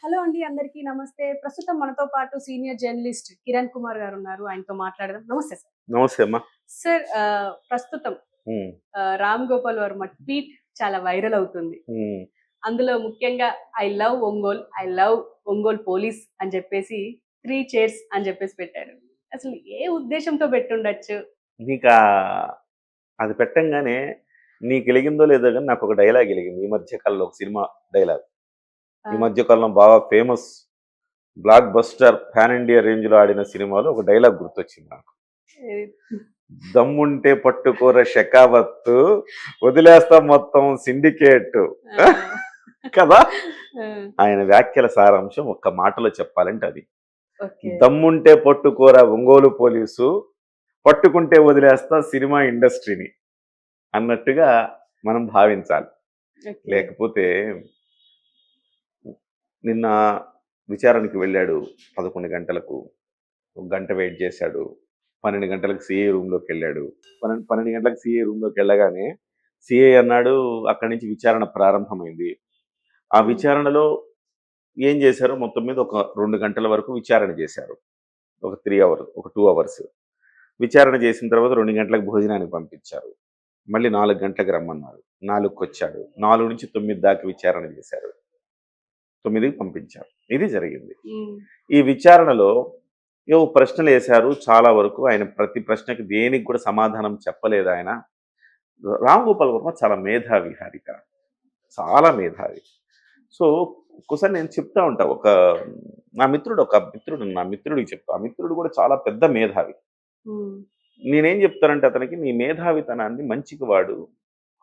Hello అండి. అందరికీ నమస్తే. ప్రస్తుతం మనతో పాటు సీనియర్ జర్నలిస్ట్ కిరణ్ కుమార్ గారున్నారు. ఆయనతో మాట్లాడదాం. నమస్తే సార్. నమస్తే అమ్మా. సార్ ప్రస్తుతం హ్మ్. రామ్ గోపాల్ వర్మ ట్వీట్ చాలా వైరల్ అవుతుంది. హ్మ్. అందులో ముఖ్యంగా I love Ongole, I love Ongole police అని చెప్పేసి 3 చైర్స్ అని చెప్పేసి పెట్టారు. అసలు ఏ ఉద్దేశంతో పెట్టుండొచ్చు? నీకా అది పెట్టంగానే నీకెలిగిందో లేదో గానీ నాకొక డైలాగ్ ఎలిగింది. ఈ మధ్య కాలంలో ఒక సినిమా డైలాగ్. ఆ! ఈ మధ్య కాలంలో బాగా famous block buster pan India రేంజ్‌లో ఆడిన సినిమాలో ఒక డైలాగ్ గుర్తొచ్చింది నాకు. ఏది? దమ్ముంటే పట్టుకోర షెకావత్తు, వదిలేస్తాం మొత్తం సిండికేట్. ఆ! కదా! ఆ! ఆయన వ్యాఖ్యల సారాంశం ఒక్క మాటలో చెప్పాలంటే అది. ఓకే. దమ్ముంటే పట్టుకోరా ఒంగోలు పోలీసు, పట్టుకుంటే వదిలేస్తా సినిమా ఇండస్ట్రీని అన్నట్టుగా మనం భావించాలి. ఓకే. లేకపోతే నిన్న విచారణకి వెళ్ళాడు 11 గంటలకు. ఒక గంట వెయిట్ చేశాడు. 12 గంటలకు సీఏ రూమ్‌లోకెళ్ళాడు. 12 గంటలకు సీఏ రూమ్‌లోకెళ్ళగానే సీఏ అన్నాడు అక్కడి నుంచి విచారణ ప్రారంభమైంది. ఆ హ్మ్. విచారణలో ఏం చేశారో మొత్తం మీద ఒక 2 గంటల వరకు విచారణ చేశారు. ఒక 3 అవర్స్, ఒక 2 అవర్స్. విచారణ చేసిన తర్వాత 2 గంటలకు భోజనానికి పంపించారు. మళ్ళీ 4 గంటలకు రమ్మన్నారు. 4కొచ్చాడు. 4-9 దాకా విచారణ చేశారు. 9కి పంపించారు. ఇది జరిగింది. హ్మ్. ఈ విచారణలో ఏవో ప్రశ్నలేశారు చాలా వరకు. ఆయన ప్రతి ప్రశ్నకి దేనికి కూడా సమాధానం చెప్పలేదాయన. రామ్ గోపాల్ వర్మ చాలా మేధావి హారిక. చాలా మేధావి. సో, ఒక్కోసారి నేను చెప్తా ఉంటా. నా మిత్రుడికి చెప్తా. ఆ మిత్రుడు కూడా చాలా పెద్ద మేధావి. హ్మ్. నేనేం చెప్తానంటే అతనికి, నీ మేధావితనాన్ని మంచికి వాడు.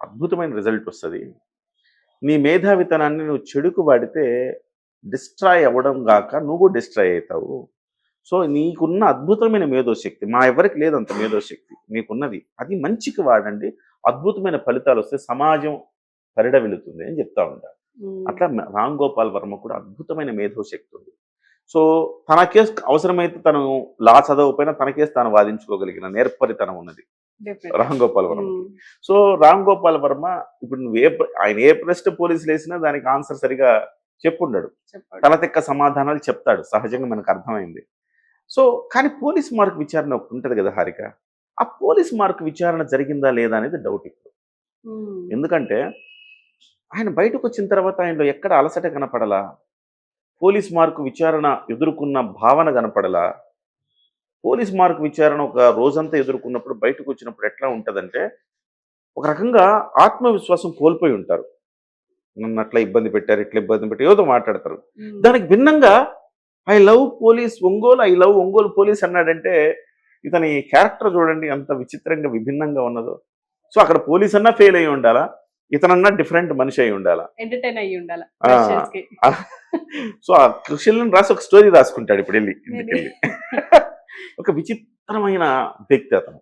అద్భుతమైన రిజల్ట్ వస్తది. నీ మేధావితనాన్ని నువ్వు చెడుకు వాడితే డిస్ట్రాయ్ అవ్వడం గాక నువ్వు కూడా డిస్ట్రాయ్ అయితావు. సో, నీకున్న అద్భుతమైన మేధోశక్తి మా ఎవరికీ లేదంత మేధోశక్తి. మీకున్నది. అది మంచికి వాడండి. అద్భుతమైన ఫలితాలొస్తాయి. సమాజం పరిఢవిల్లుతుంది అని చెప్తా ఉంటా. హ్మ్. అట్లా రామ్ గోపాల్ వర్మ కూడా అద్భుతమైన మేధోశక్తి ఉంది. సో, తన కేస్ అవసరమైతే తను లా చదవకపోయినా తన కేస్ తాను వాదించుకోగలిగిన నేర్పరితనం ఉన్నది డెఫినెట్‌లీ. రామ్ గోపాల్ వర్మకి. హ్మ్. సో, రామ్ గోపాల్ వర్మ ఇప్పుడు ఆయన ఏ ప్రశ్న పోలీసులేసినా దానికి ఆన్సర్ సరిగా చెప్పుండడు. చెప్పండి. తల తిక్క సమాధానాలు చెప్తాడు. సహజంగా మనకు అర్థమైంది. సో, కానీ పోలీస్ మార్క్ విచారణ ఒకటుంటది గదా హారిక! ఆ పోలీస్ మార్క్ విచారణ జరిగిందా లేదా అనేది డౌట్ ఇప్పుడు. హ్మ్. ఎందుకంటే ఆయన బయటకొచ్చిన తర్వాత ఆయనలో ఎక్కడ అలసట కనపడలా. పోలీస్ మార్క్ విచారణ ఎదుర్కొన్న భావన కనపడలా. పోలీస్ మార్క్ విచారణ ఒక రోజంతా ఎదుర్కొన్నప్పుడు బయటకొచ్చినప్పుడు ఎట్లా ఉంటదంటే, ఒక రకంగా ఆత్మవిశ్వాసం కోల్పోయి ఉంటారు. నన్నట్లా ఇబ్బంది పెట్టారు, ఇట్లా ఇబ్బంది పెట్టారు ఏదో మాట్లాడతారు. హ్మ్. దానికి భిన్నంగా I love police Ongole, I love Ongole police అన్నాడంటే, ఇతని క్యారెక్టర్ చూడండి ఎంత విచిత్రంగా, విభిన్నంగా ఉన్నదో. సో, అక్కడ పోలీస్ అన్నా ఫెయిల్ అయ్యి ఉండాలా. ఇతనన్నా డిఫరెంట్ మనిషి అయి ఉండాలా. ఎంటర్‌టైన్ అయ్యుండాల ఆ! ఫ్రెషర్స్‌కి. సో, ఆ క్వెషన్‌లను రాసి ఒక స్టోరీ రాసుకుంటాడు ఇప్పుడెళ్ళి ఇది. ఇంటికెళ్ళి. ఒక విచిత్రమైన వ్యక్తి అతను.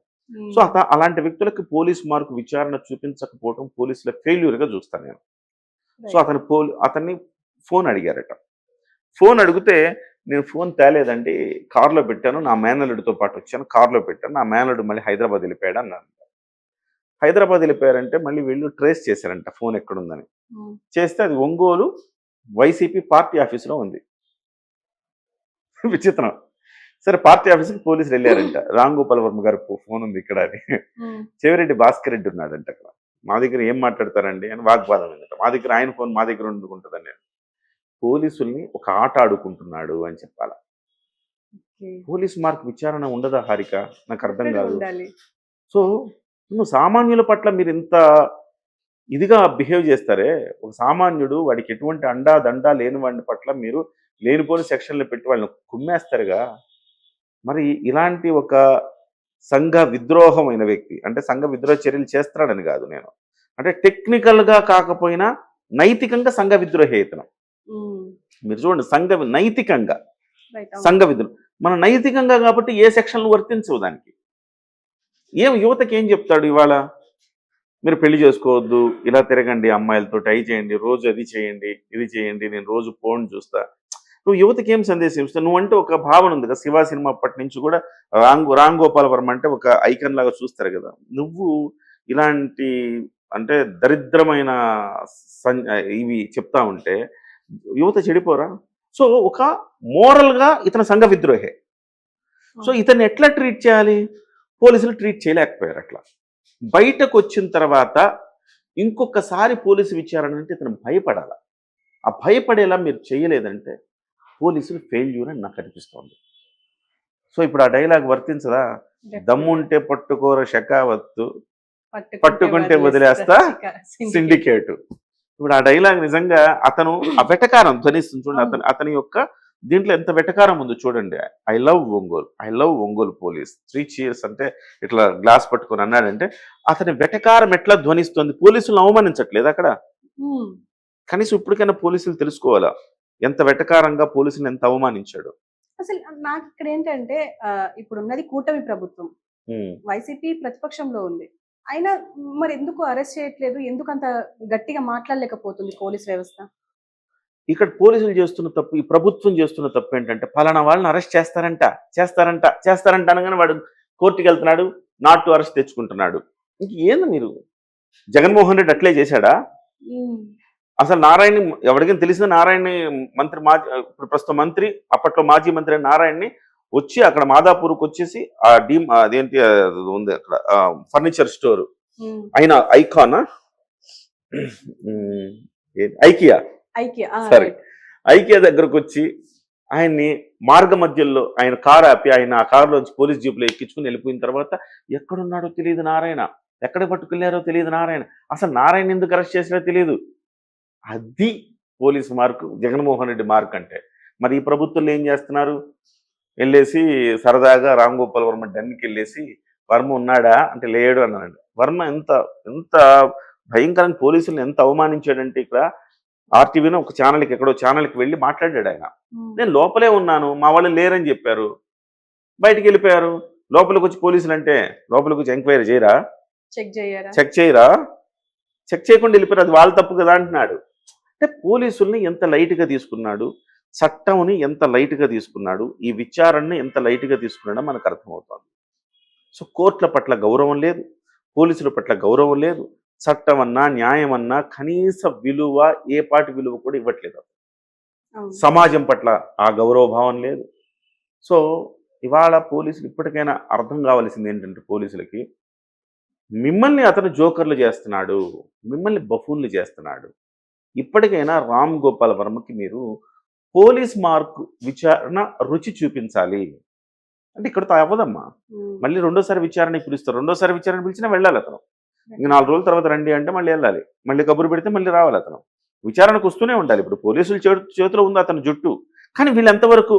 సో, హ్మ్. అలాంటి వ్యక్తులకి పోలీస్ మార్క్ విచారణ చూపించకపోవడం పోలీసుల ఫెయిల్యూర్‌గా చూస్తాను నేను. So, right. అతన్ని ఫోన్ అడిగారట. ఫోన్ అడిగితే, "నేను ఫోన్ తేలేదండి. కార్‌లో పెట్టాను. నా మేనల్లుడితో పాటొచ్చాను. కార్‌లో పెట్టాను. నా మేనల్లుడు మళ్ళీ హైదరాబాద్ ఎళ్ళిపోయాడు" అన్నాడు. హైదరాబాద్ ఎళ్ళిపోయారంటే మళ్ళీ వీళ్ళు ట్రేస్ చేశారంట ఫోన్ ఎక్కడుందని. హ్మ్. చేస్తే అది ఒంగోలు వైసీపీ పార్టీ ఆఫీస్‌లో ఉంది. విచిత్రం. సరే పార్టీ ఆఫీస్‌కి పోలీసులెళ్లారంట. రామ్ గోపాల్ వర్మ గారి ఫోన్ ఉంది ఇక్కడ అని. హ్మ్. చెవిరెడ్డి భాస్కర్ రెడ్డి ఉన్నాడంట అక్కడ. మా దగ్గర ఏం మాట్లాడతారండి అని వాగ్వాదం అయిందట. మా దగ్గర ఆయన ఫోన్ మా దగ్గర ఎందుకుంటదని. పోలీసుల్ని ఒక ఆట ఆడుకుంటున్నాడు అని చెప్పాల. ఓకే. పోలీస్ మార్క్ విచారణ ఉండదా హారిక? నాకర్థం డెఫినెట్‌గా గాదు. ఉండాలి. సో, నువ్వు సామాన్యుల పట్ల మీరింత ఇదిగా బిహేవ్ చేస్తారే, ఒక సామాన్యుడు వాడికి ఎటువంటి అండా, దండా లేని వాడి పట్ల మీరు లేనిపోని సెక్షన్‌లు పెట్టి వాళ్ళని కుమ్మేస్తారుగా. మరి ఇలాంటి ఒక సంఘ విద్రోహమైన వ్యక్తి, అంటే సంఘ విద్రోహ చర్యలు చేస్తున్నాడని గాదు నేను. అంటే టెక్నికల్‌గా కాకపోయినా నైతికంగా సంఘ విద్రోహి ఇతను. హ్మ్. మీరు చూడండి నైతికంగా రైట్. అవును. సంఘ విద్రోహం. మన నైతికంగా కాబట్టి ఏ సెక్షన్‌లు వర్తించవు దానికి. యువతకి ఏం చెప్తాడు ఇవాళ? మీరు పెళ్లి చేసుకోవద్దు, ఇలా తిరగండి అమ్మాయిలతోటి, అయి చేయండి, రోజు అది చేయండి, ఇది చేయండి, నేను రోజు పోర్న్ చూస్తా. నువ్వు యువతకి ఏం సందేశం ఇస్తావు? నువ్వంటే ఒక భావన ఉంది కదా! 'శివ' సినిమా అప్పటి నుంచి కూడా రామ్ గోపాల్ వర్మ అంటే ఒక ఐకాన్ లాగా చూస్తారు కదా! నువ్వు ఇలాంటి అంటే దరిద్రమైన ఇవి చెప్తా ఉంటే యువత చెడిపోరా? సో ఒక మోరల్గా ఇతను సంఘ విద్రోహే. సో ఇతన్ని ఎట్లా ట్రీట్ చేయాలి? పోలీసులు ట్రీట్ చేయలేకపోయారు అట్లా. బయటకు వచ్చిన తర్వాత ఇంకొకసారి పోలీసు విచారణ అంటే ఇతను భయపడాలి. ఆ భయపడేలా మీరు చేయలేదంటే పోలీసులు ఫెయిల్యూర్ అని నాకు అనిపిస్తోంది. సో ఇప్పుడు ఆ డైలాగ్ వర్తించదా? దమ్ముంటే పట్టుకోర షకావత్తు, పట్టుకుంటే వదిలేస్తా సిండికేటు. ఇప్పుడు ఆ డైలాగ్ నిజంగా అతను ఆ వెటకారం ధ్వనిస్తుంది చూడండి. అతని యొక్క దీంట్లో ఎంత వెటకారం ఉందో చూడండి. I love Ongole police 3 cheers అంటే ఇట్లా గ్లాస్ పట్టుకొని అన్నాడంటే అతని వెటకారం ఎట్లా ధ్వనిస్తుంది. పోలీసులను అవమానించట్లేదు అక్కడ. కనీసం ఇప్పటికైనా పోలీసులు తెలుసుకోవాలా ఎంత వెటకారంగా పోలీసులను ఎంత అవమానించాడు. అసలు నాకు ఇక్కడ ఏంటంటే ఇప్పుడు ఉన్నది కూటమి ప్రభుత్వం, వైసీపీ ప్రతిపక్షంలో ఉంది. అయినా మరి ఎందుకు అరెస్ట్ చేయట్లేదు? ఎందుకు అంత గట్టిగా మాట్లాడలేకపోతుంది పోలీస్ వ్యవస్థ? ఇక్కడ పోలీసులు చేస్తున్న తప్పు, ఈ ప్రభుత్వం చేస్తున్న తప్పు ఏంటంటే పలానా వాళ్ళని అరెస్ట్ చేస్తారంట అనగానే వాడు కోర్టుకి వెళ్తున్నాడు, నాట్ టు అరెస్ట్ తెచ్చుకుంటున్నాడు. ఇంక ఏంది మీరు? జగన్మోహన్ రెడ్డి అట్లే చేశాడా? అసలు నారాయణని ఎవరికైనా తెలిసిన నారాయణని మంత్రి ఇప్పుడు ప్రస్తుత మంత్రి, అప్పట్లో మాజీ మంత్రి నారాయణని వచ్చి అక్కడ మాదాపూర్కి వచ్చేసి ఆ అదేంటి ఉంది అక్కడ ఫర్నిచర్ స్టోర్ అయినా ఐకానా ఐకియా దగ్గరకు వచ్చి ఆయన్ని మార్గ మధ్యలో ఆయన కారు ఆపి ఆయన ఆ కారులోంచి పోలీస్ జీపులో ఎక్కించుకుని వెళ్ళిపోయిన తర్వాత ఎక్కడున్నాడో తెలియదు నారాయణ, ఎక్కడ పట్టుకెళ్లారో తెలియదు నారాయణ, అసలు నారాయణ ఎందుకు అరెస్ట్ చేసినా తెలియదు. అది police mark, Jaganmohan Reddy mark అంటే. మరి ఈ ప్రభుత్వంలో ఏం చేస్తున్నారు? వెళ్ళేసి సరదాగా రామ్ గోపాల్ వర్మ డన్కి వెళ్ళేసి వర్మ ఉన్నాడా అంటే లేడు అన్నాడు. వర్మ ఎంత ఎంత భయంకరంగా పోలీసులను ఎంత అవమానించాడంటే ఇక్కడ ఆర్టీవీలో ఒక ఛానల్కి ఎక్కడో ఛానల్కి వెళ్ళి మాట్లాడాడు ఆయన. నేను లోపలే ఉన్నాను, మా వాళ్ళు లేరని చెప్పారు, బయటికి వెళ్ళిపోయారు. లోపలికి వచ్చి పోలీసులు అంటే లోపలికి వచ్చి ఎంక్వైరీ చేయరా, చెక్ చేయకుండా వెళ్ళిపోయారు. అది వాళ్ళ తప్పు కదా అంటున్నాడు. అంటే పోలీసుల్ని ఎంత లైట్గా తీసుకున్నాడు, చట్టంని ఎంత లైట్గా తీసుకున్నాడు, ఈ విచారణని ఎంత లైట్గా తీసుకున్నాడో మనకు అర్థమవుతుంది. సో కోర్టుల పట్ల గౌరవం లేదు, పోలీసుల పట్ల గౌరవం లేదు, చట్టం అన్నా న్యాయం అన్నా కనీస విలువ ఏ పాటి విలువ కూడా ఇవ్వట్లేదు. సమాజం పట్ల ఆ గౌరవభావం లేదు. సో ఇవాళ పోలీసులు ఇప్పటికైనా అర్థం కావాల్సింది ఏంటంటే పోలీసులకి, మిమ్మల్ని అతను జోకర్లు చేస్తున్నాడు, మిమ్మల్ని బఫూన్లు చేస్తున్నాడు. ఇప్పటికైనా రామ్ గోపాల్ వర్మకి మీరు పోలీస్ మార్కు విచారణ రుచి చూపించాలి. అంటే ఇక్కడతో అవ్వదమ్మా, మళ్ళీ రెండోసారి విచారణ పిలుస్తారు. రెండోసారి విచారణ పిలిచినా వెళ్ళాలి అతను. ఇంక 4 రోజుల తర్వాత రండి అంటే మళ్ళీ వెళ్ళాలి, మళ్ళీ కబురు పెడితే మళ్ళీ రావాలి అతను. విచారణకు వస్తూనే ఉండాలి. ఇప్పుడు పోలీసుల చేతిలో ఉంది అతను జుట్టు, కానీ వీళ్ళు ఎంతవరకు